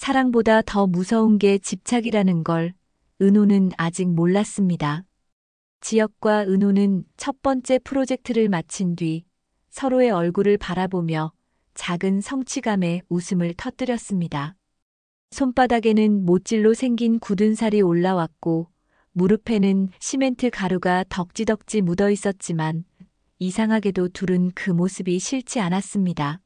사랑보다 더 무서운 게 집착이라는 걸 은호는 아직 몰랐습니다. 지혁과 은호는 첫 번째 프로젝트를 마친 뒤 서로의 얼굴을 바라보며 작은 성취감에 웃음을 터뜨렸습니다. 손바닥에는 못질로 생긴 굳은 살이 올라왔고 무릎에는 시멘트 가루가 덕지덕지 묻어 있었지만 이상하게도 둘은 그 모습이 싫지 않았습니다.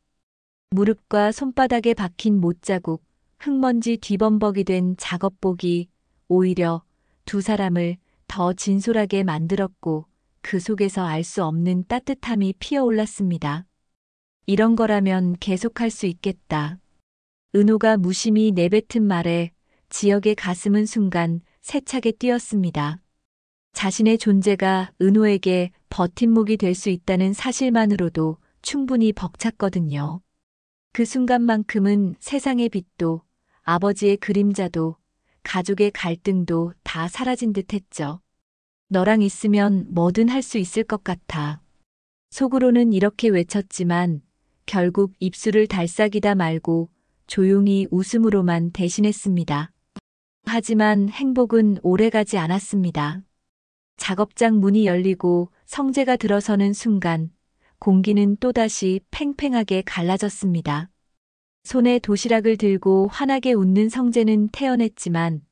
무릎과 손바닥에 박힌 못자국, 흙먼지 뒤범벅이 된 작업복이 오히려 두 사람을 더 진솔하게 만들었고 그 속에서 알 수 없는 따뜻함이 피어올랐습니다. 이런 거라면 계속할 수 있겠다. 은호가 무심히 내뱉은 말에 지혁의 가슴은 순간 세차게 뛰었습니다. 자신의 존재가 은호에게 버팀목이 될 수 있다는 사실만으로도 충분히 벅찼거든요. 그 순간만큼은 세상의 빛도 아버지의 그림자도 가족의 갈등도 다 사라진 듯 했죠. 너랑 있으면 뭐든 할 수 있을 것 같아. 속으로는 이렇게 외쳤지만 결국 입술을 달싹이다 말고 조용히 웃음으로만 대신했습니다. 하지만 행복은 오래가지 않았습니다. 작업장 문이 열리고 성재가 들어서는 순간 공기는 또다시 팽팽하게 갈라졌습니다. 손에 도시락을 들고 환하게 웃는 성재는 태연했지만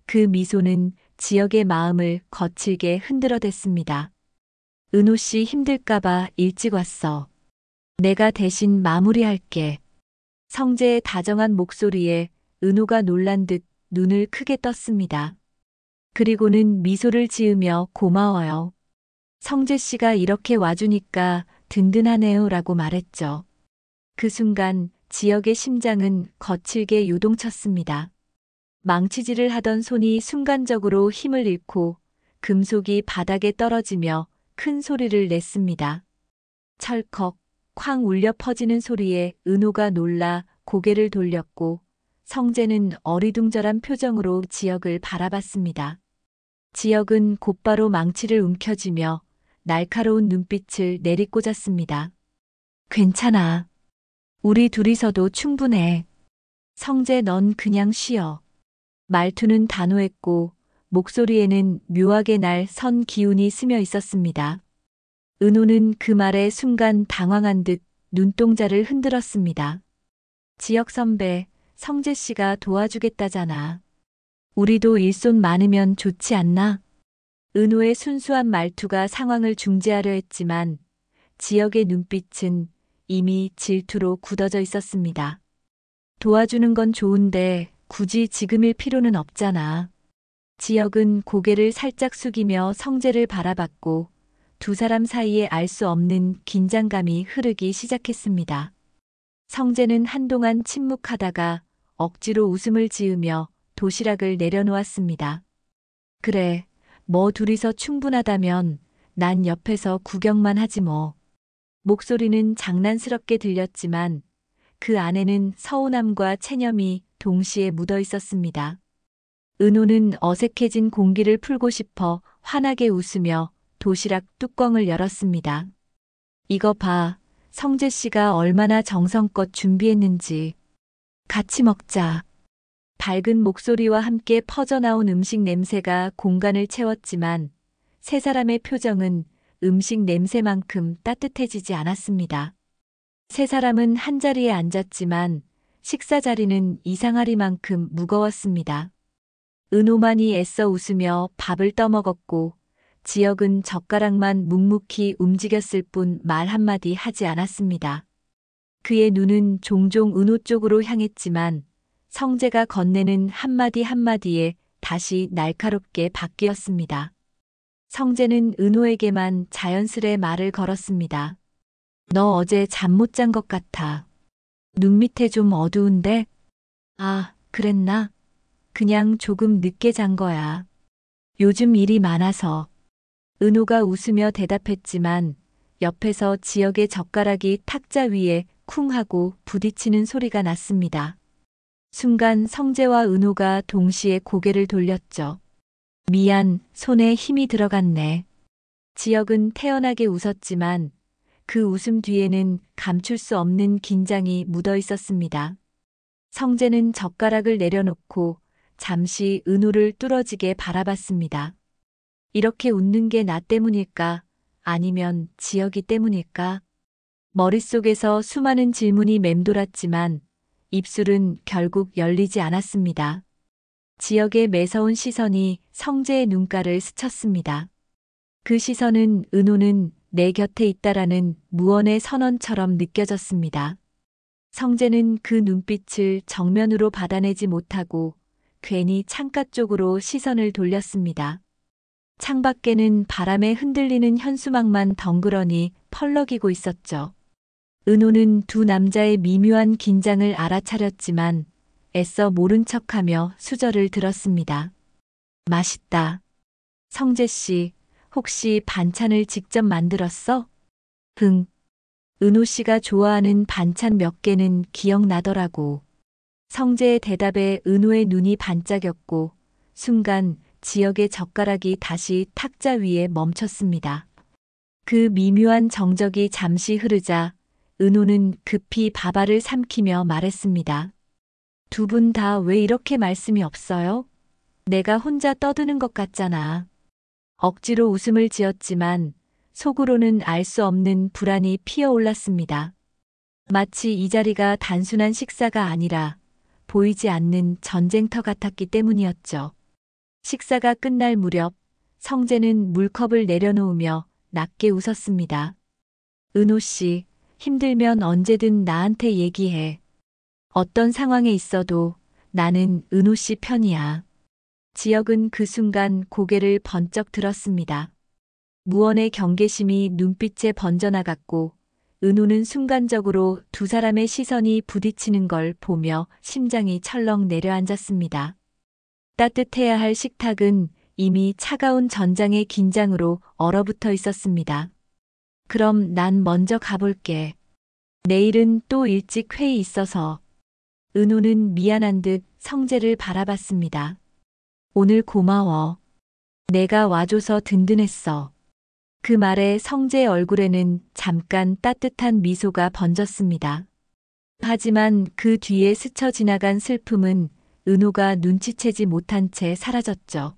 그 미소는 지혁의 마음을 거칠게 흔들어댔습니다. 은호 씨 힘들까봐 일찍 왔어. 내가 대신 마무리할게. 성재의 다정한 목소리에 은호가 놀란 듯 눈을 크게 떴습니다. 그리고는 미소를 지으며 고마워요. 성재 씨가 이렇게 와주니까 든든하네요 라고 말했죠. 그 순간 지혁의 심장은 거칠게 요동쳤습니다. 망치질을 하던 손이 순간적으로 힘을 잃고 금속이 바닥에 떨어지며 큰 소리를 냈습니다. 철컥, 쾅 울려 퍼지는 소리에 은호가 놀라 고개를 돌렸고 성재는 어리둥절한 표정으로 지혁을 바라봤습니다. 지혁은 곧바로 망치를 움켜쥐며 날카로운 눈빛을 내리꽂았습니다. 괜찮아. 우리 둘이서도 충분해. 성재 넌 그냥 쉬어. 말투는 단호했고 목소리에는 묘하게 날 선 기운이 스며 있었습니다. 은호는 그 말에 순간 당황한 듯 눈동자를 흔들었습니다. 지혁 선배, 성재 씨가 도와주겠다잖아. 우리도 일손 많으면 좋지 않나? 은호의 순수한 말투가 상황을 중재하려 했지만 지혁의 눈빛은 이미 질투로 굳어져 있었습니다. 도와주는 건 좋은데 굳이 지금일 필요는 없잖아. 지혁은 고개를 살짝 숙이며 성재를 바라봤고 두 사람 사이에 알 수 없는 긴장감이 흐르기 시작했습니다. 성재는 한동안 침묵하다가 억지로 웃음을 지으며 도시락을 내려놓았습니다. 그래, 뭐 둘이서 충분하다면 난 옆에서 구경만 하지 뭐. 목소리는 장난스럽게 들렸지만 그 안에는 서운함과 체념이 동시에 묻어 있었습니다. 은호는 어색해진 공기를 풀고 싶어 환하게 웃으며 도시락 뚜껑을 열었습니다. 이거 봐, 성재 씨가 얼마나 정성껏 준비했는지. 같이 먹자. 밝은 목소리와 함께 퍼져나온 음식 냄새가 공간을 채웠지만 세 사람의 표정은 음식 냄새만큼 따뜻해지지 않았습니다. 세 사람은 한자리에 앉았지만 식사 자리는 이상하리만큼 무거웠습니다. 은호만이 애써 웃으며 밥을 떠먹었고 지혁은 젓가락만 묵묵히 움직였을 뿐 말 한마디 하지 않았습니다. 그의 눈은 종종 은호 쪽으로 향했지만 성재가 건네는 한마디 한마디에 다시 날카롭게 바뀌었습니다. 성재는 은호에게만 자연스레 말을 걸었습니다. 너 어제 잠 못 잔 것 같아. 눈 밑에 좀 어두운데? 아, 그랬나? 그냥 조금 늦게 잔 거야. 요즘 일이 많아서. 은호가 웃으며 대답했지만 옆에서 지혁의 젓가락이 탁자 위에 쿵 하고 부딪히는 소리가 났습니다. 순간 성재와 은호가 동시에 고개를 돌렸죠. 미안, 손에 힘이 들어갔네. 지혁은 태연하게 웃었지만 그 웃음 뒤에는 감출 수 없는 긴장이 묻어 있었습니다. 성재는 젓가락을 내려놓고 잠시 은호를 뚫어지게 바라봤습니다. 이렇게 웃는 게 나 때문일까? 아니면 지혁이 때문일까? 머릿속에서 수많은 질문이 맴돌았지만 입술은 결국 열리지 않았습니다. 지혁의 매서운 시선이 성재의 눈가를 스쳤습니다. 그 시선은 은호는 내 곁에 있다라는 무언의 선언처럼 느껴졌습니다. 성재는 그 눈빛을 정면으로 받아내지 못하고 괜히 창가 쪽으로 시선을 돌렸습니다. 창밖에는 바람에 흔들리는 현수막만 덩그러니 펄럭이고 있었죠. 은호는 두 남자의 미묘한 긴장을 알아차렸지만 애써 모른 척하며 수저를 들었습니다. 맛있다. 성재 씨, 혹시 반찬을 직접 만들었어? 흥. 은호 씨가 좋아하는 반찬 몇 개는 기억나더라고. 성재의 대답에 은호의 눈이 반짝였고 순간 지혁의 젓가락이 다시 탁자 위에 멈췄습니다. 그 미묘한 정적이 잠시 흐르자 은호는 급히 밥알을 삼키며 말했습니다. 두 분 다 왜 이렇게 말씀이 없어요? 내가 혼자 떠드는 것 같잖아. 억지로 웃음을 지었지만 속으로는 알 수 없는 불안이 피어올랐습니다. 마치 이 자리가 단순한 식사가 아니라 보이지 않는 전쟁터 같았기 때문이었죠. 식사가 끝날 무렵 성재는 물컵을 내려놓으며 낮게 웃었습니다. 은호 씨, 힘들면 언제든 나한테 얘기해. 어떤 상황에 있어도 나는 은호 씨 편이야. 지혁은 그 순간 고개를 번쩍 들었습니다. 무언의 경계심이 눈빛에 번져나갔고 은호는 순간적으로 두 사람의 시선이 부딪히는 걸 보며 심장이 철렁 내려앉았습니다. 따뜻해야 할 식탁은 이미 차가운 전장의 긴장으로 얼어붙어 있었습니다. 그럼 난 먼저 가볼게. 내일은 또 일찍 회의 있어서. 은호는 미안한 듯 성재를 바라봤습니다. 오늘 고마워. 내가 와줘서 든든했어. 그 말에 성재의 얼굴에는 잠깐 따뜻한 미소가 번졌습니다. 하지만 그 뒤에 스쳐 지나간 슬픔은 은호가 눈치채지 못한 채 사라졌죠.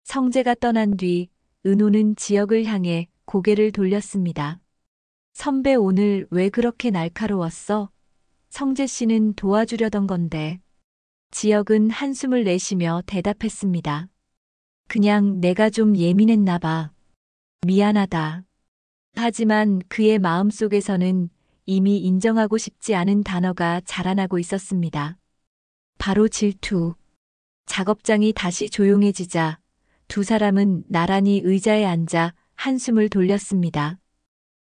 성재가 떠난 뒤 은호는 지혁을 향해 고개를 돌렸습니다. 선배 오늘 왜 그렇게 날카로웠어? 성재 씨는 도와주려던 건데. 지혁은 한숨을 내쉬며 대답했습니다. 그냥 내가 좀 예민했나 봐. 미안하다. 하지만 그의 마음속에서는 이미 인정하고 싶지 않은 단어가 자라나고 있었습니다. 바로 질투. 작업장이 다시 조용해지자 두 사람은 나란히 의자에 앉아 한숨을 돌렸습니다.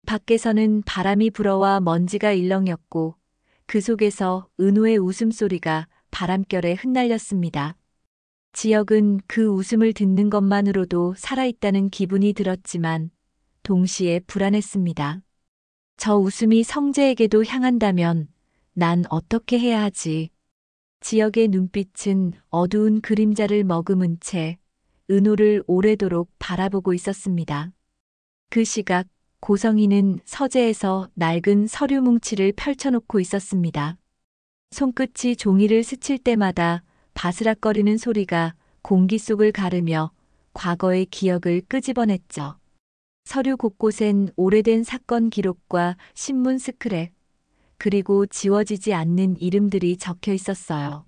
밖에서는 바람이 불어와 먼지가 일렁였고 그 속에서 은호의 웃음소리가 바람결에 흩날렸습니다. 지혁은 그 웃음을 듣는 것만으로도 살아있다는 기분이 들었지만 동시에 불안했습니다. 저 웃음이 성재에게도 향한다면 난 어떻게 해야 하지? 지혁의 눈빛은 어두운 그림자를 머금은 채 은호를 오래도록 바라보고 있었습니다. 그 시각 고성이는 서재에서 낡은 서류 뭉치를 펼쳐놓고 있었습니다. 손끝이 종이를 스칠 때마다 바스락거리는 소리가 공기 속을 가르며 과거의 기억을 끄집어냈죠. 서류 곳곳엔 오래된 사건 기록과 신문 스크랩, 그리고 지워지지 않는 이름들이 적혀 있었어요.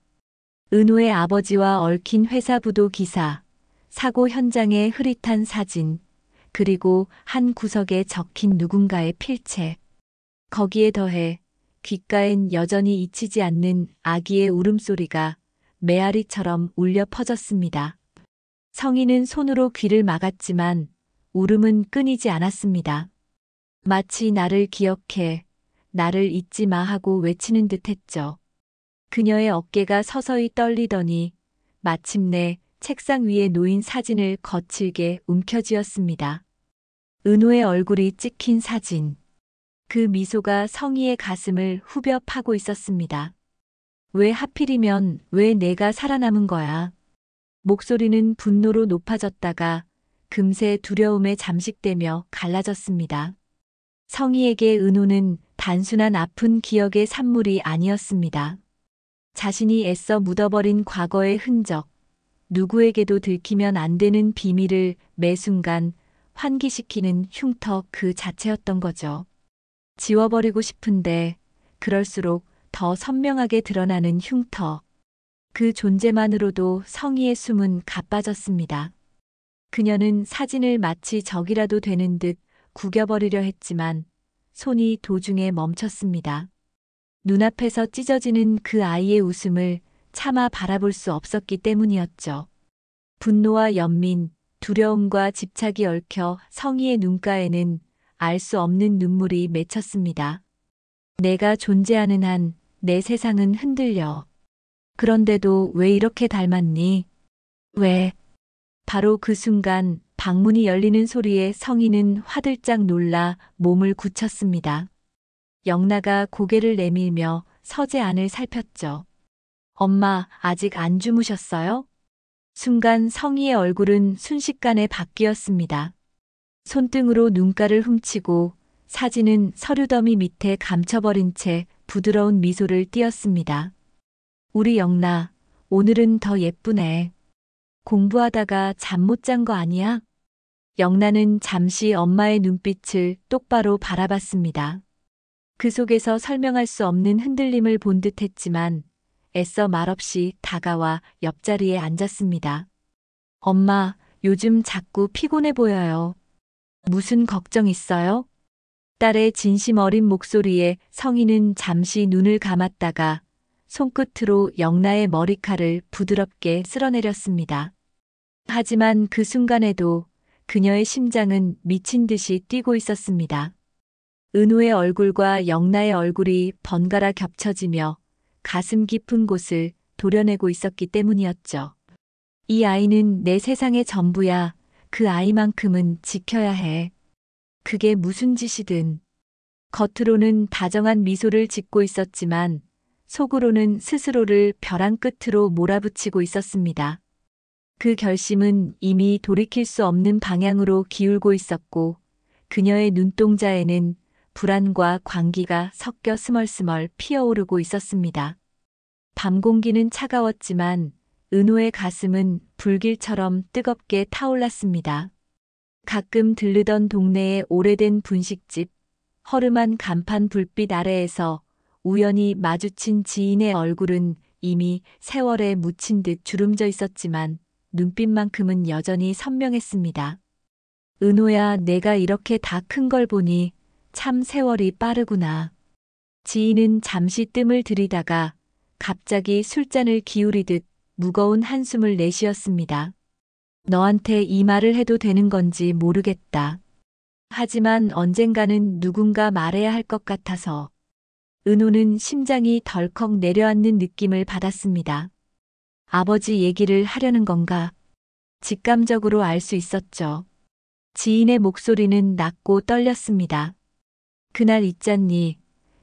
은호의 아버지와 얽힌 회사 부도 기사, 사고 현장의 흐릿한 사진, 그리고 한 구석에 적힌 누군가의 필체. 거기에 더해 귓가엔 여전히 잊히지 않는 아기의 울음소리가 메아리처럼 울려 퍼졌습니다. 성인은 손으로 귀를 막았지만 울음은 끊이지 않았습니다. 마치 나를 기억해, 나를 잊지 마 하고 외치는 듯 했죠. 그녀의 어깨가 서서히 떨리더니 마침내 책상 위에 놓인 사진을 거칠게 움켜쥐었습니다. 은호의 얼굴이 찍힌 사진. 그 미소가 성희의 가슴을 후벼 파고 있었습니다. 왜 하필이면 왜 내가 살아남은 거야? 목소리는 분노로 높아졌다가 금세 두려움에 잠식되며 갈라졌습니다. 성희에게 은호는 단순한 아픈 기억의 산물이 아니었습니다. 자신이 애써 묻어버린 과거의 흔적, 누구에게도 들키면 안 되는 비밀을 매 순간 환기시키는 흉터 그 자체였던 거죠. 지워버리고 싶은데 그럴수록 더 선명하게 드러나는 흉터. 그 존재만으로도 성희의 숨은 가빠졌습니다. 그녀는 사진을 마치 적이라도 되는 듯 구겨버리려 했지만 손이 도중에 멈췄습니다. 눈앞에서 찢어지는 그 아이의 웃음을 차마 바라볼 수 없었기 때문이었죠. 분노와 연민, 두려움과 집착이 얽혀 성희의 눈가에는 알 수 없는 눈물이 맺혔습니다. 내가 존재하는 한 내 세상은 흔들려. 그런데도 왜 이렇게 닮았니? 왜? 바로 그 순간 방문이 열리는 소리에 성희는 화들짝 놀라 몸을 굳혔습니다. 영나가 고개를 내밀며 서재 안을 살폈죠. 엄마, 아직 안 주무셨어요? 순간 성희의 얼굴은 순식간에 바뀌었습니다. 손등으로 눈가를 훔치고 사진은 서류더미 밑에 감춰버린 채 부드러운 미소를 띄었습니다. 우리 영나, 오늘은 더 예쁘네. 공부하다가 잠 못 잔 거 아니야? 영나는 잠시 엄마의 눈빛을 똑바로 바라봤습니다. 그 속에서 설명할 수 없는 흔들림을 본 듯했지만 애써 말없이 다가와 옆자리에 앉았습니다. 엄마, 요즘 자꾸 피곤해 보여요. 무슨 걱정 있어요? 딸의 진심 어린 목소리에 성희는 잠시 눈을 감았다가 손끝으로 영나의 머리칼을 부드럽게 쓸어내렸습니다. 하지만 그 순간에도 그녀의 심장은 미친 듯이 뛰고 있었습니다. 은호의 얼굴과 영나의 얼굴이 번갈아 겹쳐지며 가슴 깊은 곳을 도려내고 있었기 때문이었죠. 이 아이는 내 세상의 전부야. 그 아이만큼은 지켜야 해. 그게 무슨 짓이든. 겉으로는 다정한 미소를 짓고 있었지만 속으로는 스스로를 벼랑 끝으로 몰아붙이고 있었습니다. 그 결심은 이미 돌이킬 수 없는 방향으로 기울고 있었고 그녀의 눈동자에는 불안과 광기가 섞여 스멀스멀 피어오르고 있었습니다. 밤 공기는 차가웠지만 은호의 가슴은 불길처럼 뜨겁게 타올랐습니다. 가끔 들르던 동네의 오래된 분식집, 허름한 간판 불빛 아래에서 우연히 마주친 지인의 얼굴은 이미 세월에 묻힌 듯 주름져 있었지만 눈빛만큼은 여전히 선명했습니다. 은호야, 내가 이렇게 다 큰 걸 보니 참 세월이 빠르구나. 지인은 잠시 뜸을 들이다가 갑자기 술잔을 기울이듯 무거운 한숨을 내쉬었습니다. 너한테 이 말을 해도 되는 건지 모르겠다. 하지만 언젠가는 누군가 말해야 할 것 같아서. 은호는 심장이 덜컥 내려앉는 느낌을 받았습니다. 아버지 얘기를 하려는 건가? 직감적으로 알 수 있었죠. 지인의 목소리는 낮고 떨렸습니다. 그날 있잖니.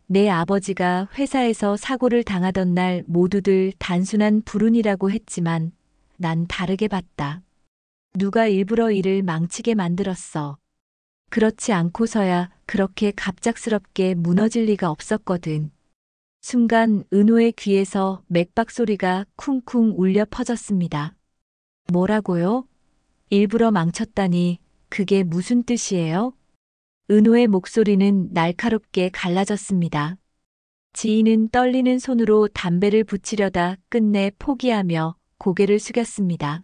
내 아버지가 회사에서 사고를 당하던 날 모두들 단순한 불운이라고 했지만 난 다르게 봤다. 누가 일부러 일을 망치게 만들었어. 그렇지 않고서야 그렇게 갑작스럽게 무너질 리가 없었거든. 순간 은호의 귀에서 맥박 소리가 쿵쿵 울려 퍼졌습니다. 뭐라고요? 일부러 망쳤다니 그게 무슨 뜻이에요? 은호의 목소리는 날카롭게 갈라졌습니다. 지인은 떨리는 손으로 담배를 붙이려다 끝내 포기하며 고개를 숙였습니다.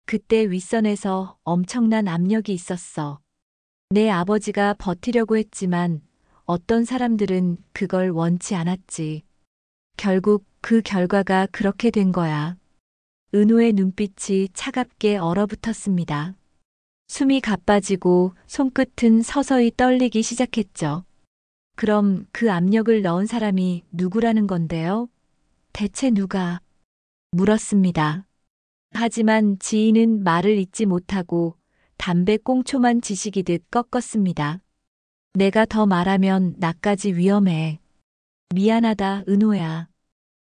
그때 윗선에서 엄청난 압력이 있었어. 내 아버지가 버티려고 했지만 어떤 사람들은 그걸 원치 않았지. 결국 그 결과가 그렇게 된 거야. 은호의 눈빛이 차갑게 얼어붙었습니다. 숨이 가빠지고 손끝은 서서히 떨리기 시작했죠. 그럼 그 압력을 넣은 사람이 누구라는 건데요? 대체 누가? 물었습니다. 하지만 지인은 말을 잇지 못하고 담배 꽁초만 지식이듯 꺾었습니다. 내가 더 말하면 나까지 위험해. 미안하다, 은호야.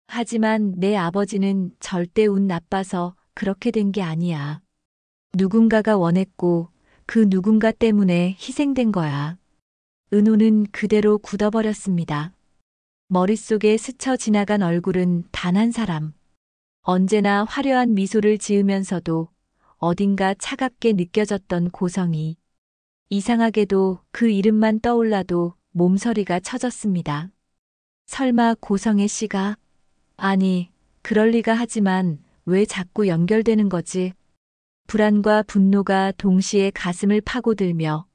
하지만 내 아버지는 절대 운 나빠서 그렇게 된 게 아니야. 누군가가 원했고 그 누군가 때문에 희생된 거야. 은호는 그대로 굳어버렸습니다. 머릿속에 스쳐 지나간 얼굴은 단 한 사람. 언제나 화려한 미소를 지으면서도 어딘가 차갑게 느껴졌던 고성이. 이상하게도 그 이름만 떠올라도 몸서리가 쳐졌습니다. 설마 고성의 씨가? 아니, 그럴 리가 하지만 왜 자꾸 연결되는 거지? 불안과 분노가 동시에 가슴을 파고들며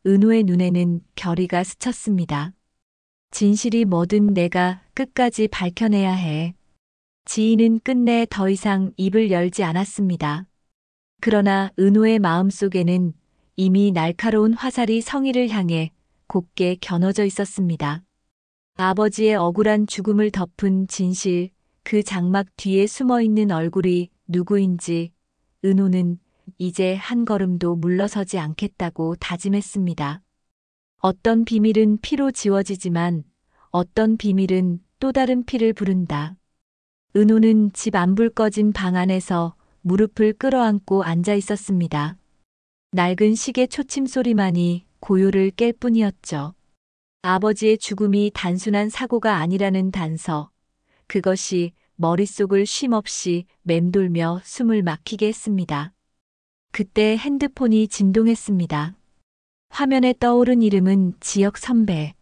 은호의 눈에는 결의가 스쳤습니다. 진실이 뭐든 내가 끝까지 밝혀내야 해. 지인은 끝내 더 이상 입을 열지 않았습니다. 그러나 은호의 마음속에는 이미 날카로운 화살이 성희를 향해 곱게 겨눠져 있었습니다. 아버지의 억울한 죽음을 덮은 진실, 그 장막 뒤에 숨어 있는 얼굴이 누구인지 은호는 이제 한 걸음도 물러서지 않겠다고 다짐했습니다. 어떤 비밀은 피로 지워지지만 어떤 비밀은 또 다른 피를 부른다. 은호는 집 안불 꺼진 방 안에서 무릎을 끌어안고 앉아 있었습니다. 낡은 시계 초침 소리만이 고요를 깰 뿐이었죠. 아버지의 죽음이 단순한 사고가 아니라는 단서, 그것이 머릿속을 쉼없이 맴돌며 숨을 막히게 했습니다. 그때 핸드폰이 진동했습니다. 화면에 떠오른 이름은 지역 선배.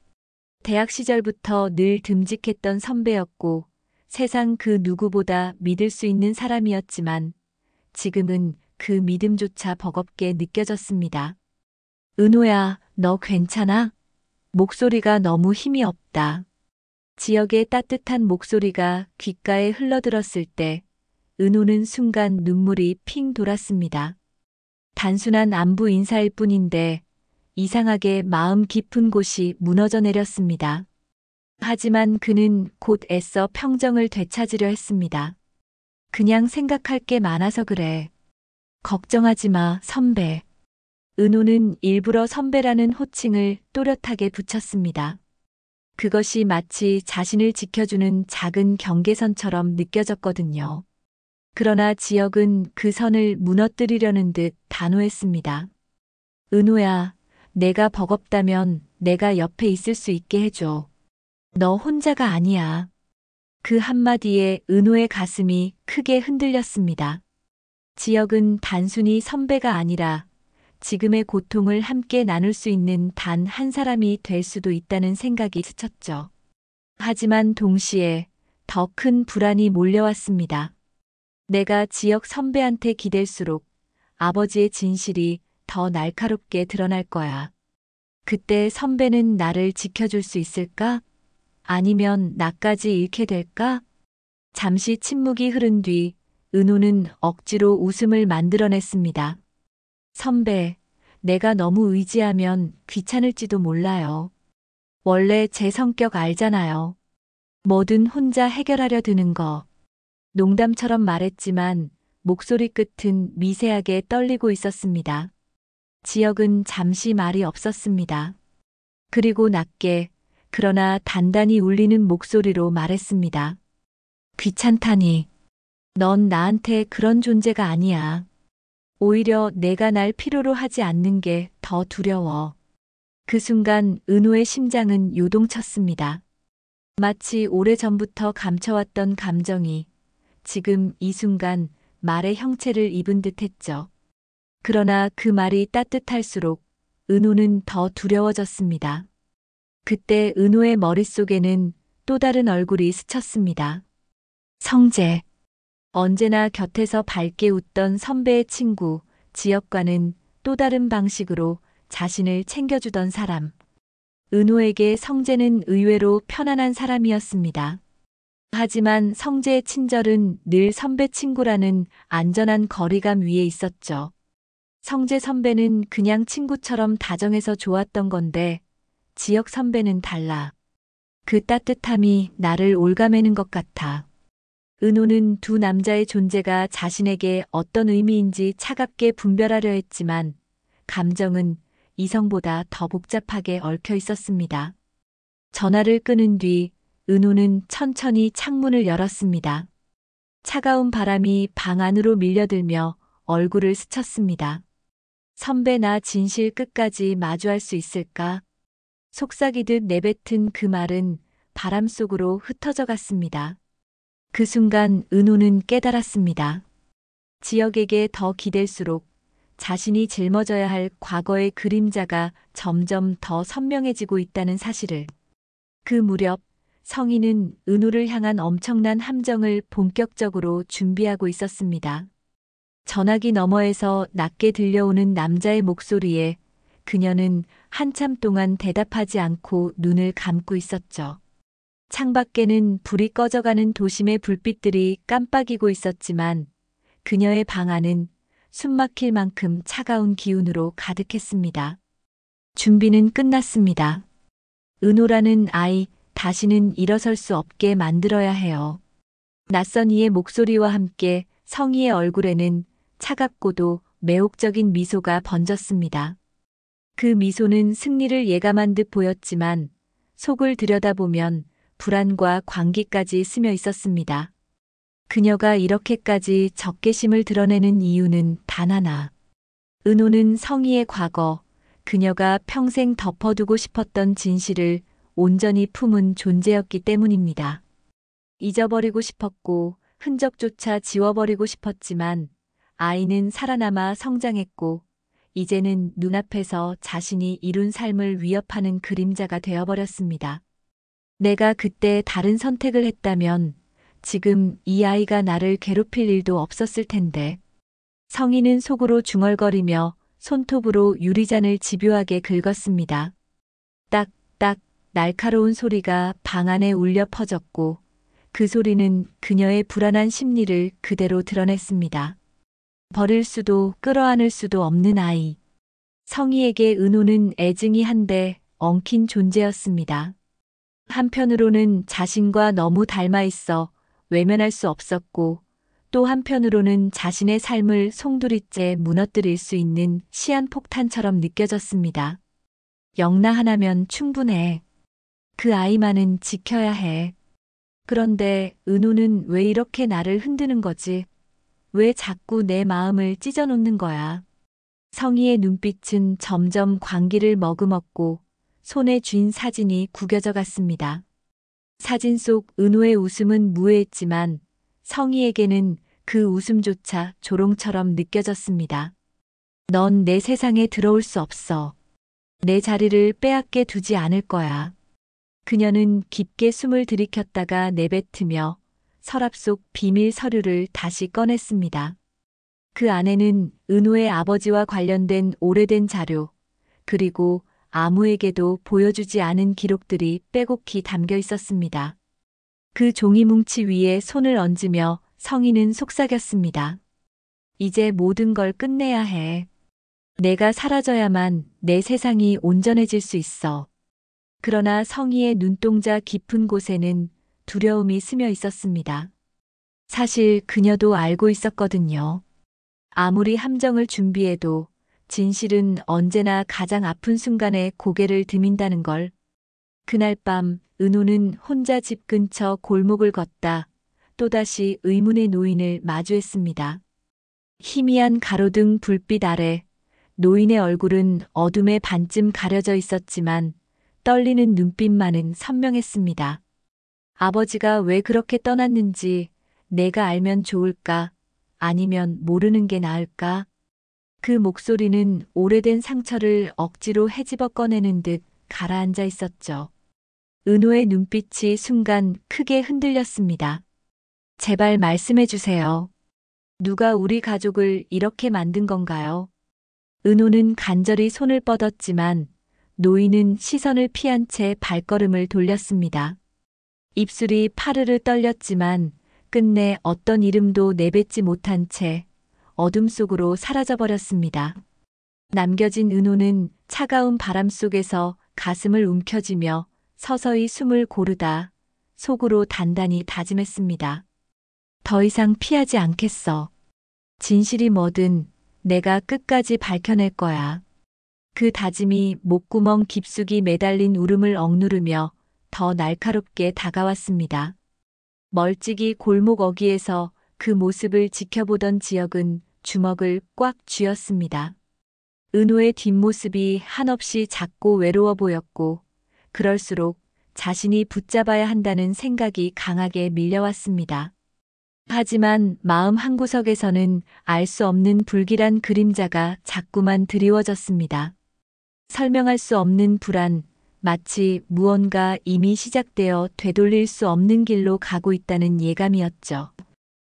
대학 시절부터 늘 듬직했던 선배였고 세상 그 누구보다 믿을 수 있는 사람이었지만 지금은 그 믿음조차 버겁게 느껴졌습니다. 은호야, 너 괜찮아? 목소리가 너무 힘이 없다. 지역의 따뜻한 목소리가 귓가에 흘러들었을 때 은호는 순간 눈물이 핑 돌았습니다. 단순한 안부 인사일 뿐인데 이상하게 마음 깊은 곳이 무너져 내렸습니다. 하지만 그는 곧 애써 평정을 되찾으려 했습니다. 그냥 생각할 게 많아서 그래. 걱정하지 마, 선배. 은호는 일부러 선배라는 호칭을 또렷하게 붙였습니다. 그것이 마치 자신을 지켜주는 작은 경계선처럼 느껴졌거든요. 그러나 지역은 그 선을 무너뜨리려는 듯 단호했습니다. 은호야, 내가 버겁다면 내가 옆에 있을 수 있게 해줘. 너 혼자가 아니야. 그 한마디에 은호의 가슴이 크게 흔들렸습니다. 지역은 단순히 선배가 아니라 지금의 고통을 함께 나눌 수 있는 단 한 사람이 될 수도 있다는 생각이 스쳤죠. 하지만 동시에 더 큰 불안이 몰려왔습니다. 내가 지역 선배한테 기댈수록 아버지의 진실이 더 날카롭게 드러날 거야. 그때 선배는 나를 지켜줄 수 있을까? 아니면 나까지 잃게 될까? 잠시 침묵이 흐른 뒤 은호는 억지로 웃음을 만들어냈습니다. 선배, 내가 너무 의지하면 귀찮을지도 몰라요. 원래 제 성격 알잖아요. 뭐든 혼자 해결하려 드는 거. 농담처럼 말했지만 목소리 끝은 미세하게 떨리고 있었습니다. 지역은 잠시 말이 없었습니다. 그리고 낮게, 그러나 단단히 울리는 목소리로 말했습니다. 귀찮다니. 넌 나한테 그런 존재가 아니야. 오히려 내가 날 필요로 하지 않는 게 더 두려워. 그 순간 은호의 심장은 요동쳤습니다. 마치 오래전부터 감춰왔던 감정이 지금 이 순간 말의 형체를 입은 듯 했죠. 그러나 그 말이 따뜻할수록 은호는 더 두려워졌습니다. 그때 은호의 머릿속에는 또 다른 얼굴이 스쳤습니다. 성재. 언제나 곁에서 밝게 웃던 선배의 친구, 지역과는 또 다른 방식으로 자신을 챙겨주던 사람. 은호에게 성재는 의외로 편안한 사람이었습니다. 하지만 성재의 친절은 늘 선배 친구라는 안전한 거리감 위에 있었죠. 성재 선배는 그냥 친구처럼 다정해서 좋았던 건데 지역 선배는 달라. 그 따뜻함이 나를 올가매는 것 같아. 은호는 두 남자의 존재가 자신에게 어떤 의미인지 차갑게 분별하려 했지만 감정은 이성보다 더 복잡하게 얽혀 있었습니다. 전화를 끊은 뒤 은호는 천천히 창문을 열었습니다. 차가운 바람이 방 안으로 밀려들며 얼굴을 스쳤습니다. 선배, 나 진실 끝까지 마주할 수 있을까? 속삭이듯 내뱉은 그 말은 바람 속으로 흩어져 갔습니다. 그 순간 은호는 깨달았습니다. 지역에게 더 기댈수록 자신이 짊어져야 할 과거의 그림자가 점점 더 선명해지고 있다는 사실을. 그 무렵 성희는 은호를 향한 엄청난 함정을 본격적으로 준비하고 있었습니다. 전화기 너머에서 낮게 들려오는 남자의 목소리에 그녀는 한참 동안 대답하지 않고 눈을 감고 있었죠. 창밖에는 불이 꺼져가는 도심의 불빛들이 깜빡이고 있었지만 그녀의 방 안은 숨막힐 만큼 차가운 기운으로 가득했습니다. 준비는 끝났습니다. 은호라는 아이, 다시는 일어설 수 없게 만들어야 해요. 낯선 이의 목소리와 함께 성희의 얼굴에는 차갑고도 매혹적인 미소가 번졌습니다. 그 미소는 승리를 예감한 듯 보였지만 속을 들여다보면 불안과 광기까지 스며 있었습니다. 그녀가 이렇게까지 적개심을 드러내는 이유는 단 하나. 은호는 성희의 과거, 그녀가 평생 덮어두고 싶었던 진실을 온전히 품은 존재였기 때문입니다. 잊어버리고 싶었고 흔적조차 지워버리고 싶었지만 아이는 살아남아 성장했고 이제는 눈앞에서 자신이 이룬 삶을 위협하는 그림자가 되어버렸습니다. 내가 그때 다른 선택을 했다면 지금 이 아이가 나를 괴롭힐 일도 없었을 텐데. 성희는 속으로 중얼거리며 손톱으로 유리잔을 집요하게 긁었습니다. 딱딱 날카로운 소리가 방 안에 울려 퍼졌고 그 소리는 그녀의 불안한 심리를 그대로 드러냈습니다. 버릴 수도 끌어안을 수도 없는 아이. 성희에게 은호는 애증이 한데 엉킨 존재였습니다. 한편으로는 자신과 너무 닮아 있어 외면할 수 없었고 또 한편으로는 자신의 삶을 송두리째 무너뜨릴 수 있는 시한폭탄처럼 느껴졌습니다. 영나 하나면 충분해. 그 아이만은 지켜야 해. 그런데 은호는 왜 이렇게 나를 흔드는 거지? 왜 자꾸 내 마음을 찢어놓는 거야? 성희의 눈빛은 점점 광기를 머금었고 손에 쥔 사진이 구겨져 갔습니다. 사진 속 은호의 웃음은 무해했지만 성희에게는 그 웃음조차 조롱처럼 느껴졌습니다. 넌 내 세상에 들어올 수 없어. 내 자리를 빼앗게 두지 않을 거야. 그녀는 깊게 숨을 들이켰다가 내뱉으며 서랍 속 비밀 서류를 다시 꺼냈습니다. 그 안에는 은호의 아버지와 관련된 오래된 자료, 그리고 아무에게도 보여주지 않은 기록들이 빼곡히 담겨 있었습니다. 그 종이 뭉치 위에 손을 얹으며 성희는 속삭였습니다. 이제 모든 걸 끝내야 해. 내가 사라져야만 내 세상이 온전해질 수 있어. 그러나 성희의 눈동자 깊은 곳에는 두려움이 스며 있었습니다. 사실 그녀도 알고 있었거든요. 아무리 함정을 준비해도 진실은 언제나 가장 아픈 순간에 고개를 드민다는 걸. 그날 밤 은호는 혼자 집 근처 골목을 걷다 또다시 의문의 노인을 마주했습니다. 희미한 가로등 불빛 아래 노인의 얼굴은 어둠에 반쯤 가려져 있었지만 떨리는 눈빛만은 선명했습니다. 아버지가 왜 그렇게 떠났는지 내가 알면 좋을까? 아니면 모르는 게 나을까? 그 목소리는 오래된 상처를 억지로 헤집어 꺼내는 듯 가라앉아 있었죠. 은호의 눈빛이 순간 크게 흔들렸습니다. 제발 말씀해 주세요. 누가 우리 가족을 이렇게 만든 건가요? 은호는 간절히 손을 뻗었지만 노인은 시선을 피한 채 발걸음을 돌렸습니다. 입술이 파르르 떨렸지만 끝내 어떤 이름도 내뱉지 못한 채 어둠 속으로 사라져버렸습니다. 남겨진 은호는 차가운 바람 속에서 가슴을 움켜쥐며 서서히 숨을 고르다 속으로 단단히 다짐했습니다. 더 이상 피하지 않겠어. 진실이 뭐든 내가 끝까지 밝혀낼 거야. 그 다짐이 목구멍 깊숙이 매달린 울음을 억누르며 더 날카롭게 다가왔습니다. 멀찍이 골목 어귀에서 그 모습을 지켜보던 지역은 주먹을 꽉 쥐었습니다. 은호의 뒷모습이 한없이 작고 외로워 보였고 그럴수록 자신이 붙잡아야 한다는 생각이 강하게 밀려왔습니다. 하지만 마음 한구석에서는 알 수 없는 불길한 그림자가 자꾸만 드리워졌습니다. 설명할 수 없는 불안, 마치 무언가 이미 시작되어 되돌릴 수 없는 길로 가고 있다는 예감이었죠.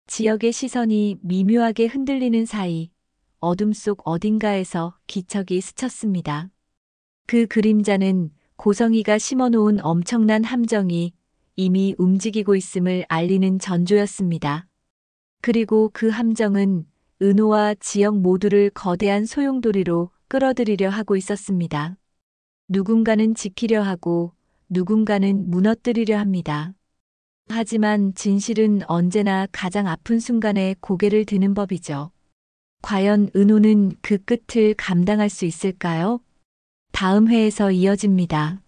지역의 시선이 미묘하게 흔들리는 사이 어둠 속 어딘가에서 기척이 스쳤습니다. 그 그림자는 고성이가 심어놓은 엄청난 함정이 이미 움직이고 있음을 알리는 전조였습니다. 그리고 그 함정은 은호와 지역 모두를 거대한 소용돌이로 끌어들이려 하고 있었습니다. 누군가는 지키려 하고 누군가는 무너뜨리려 합니다. 하지만 진실은 언제나 가장 아픈 순간에 고개를 드는 법이죠. 과연 은호는 그 끝을 감당할 수 있을까요? 다음 회에서 이어집니다.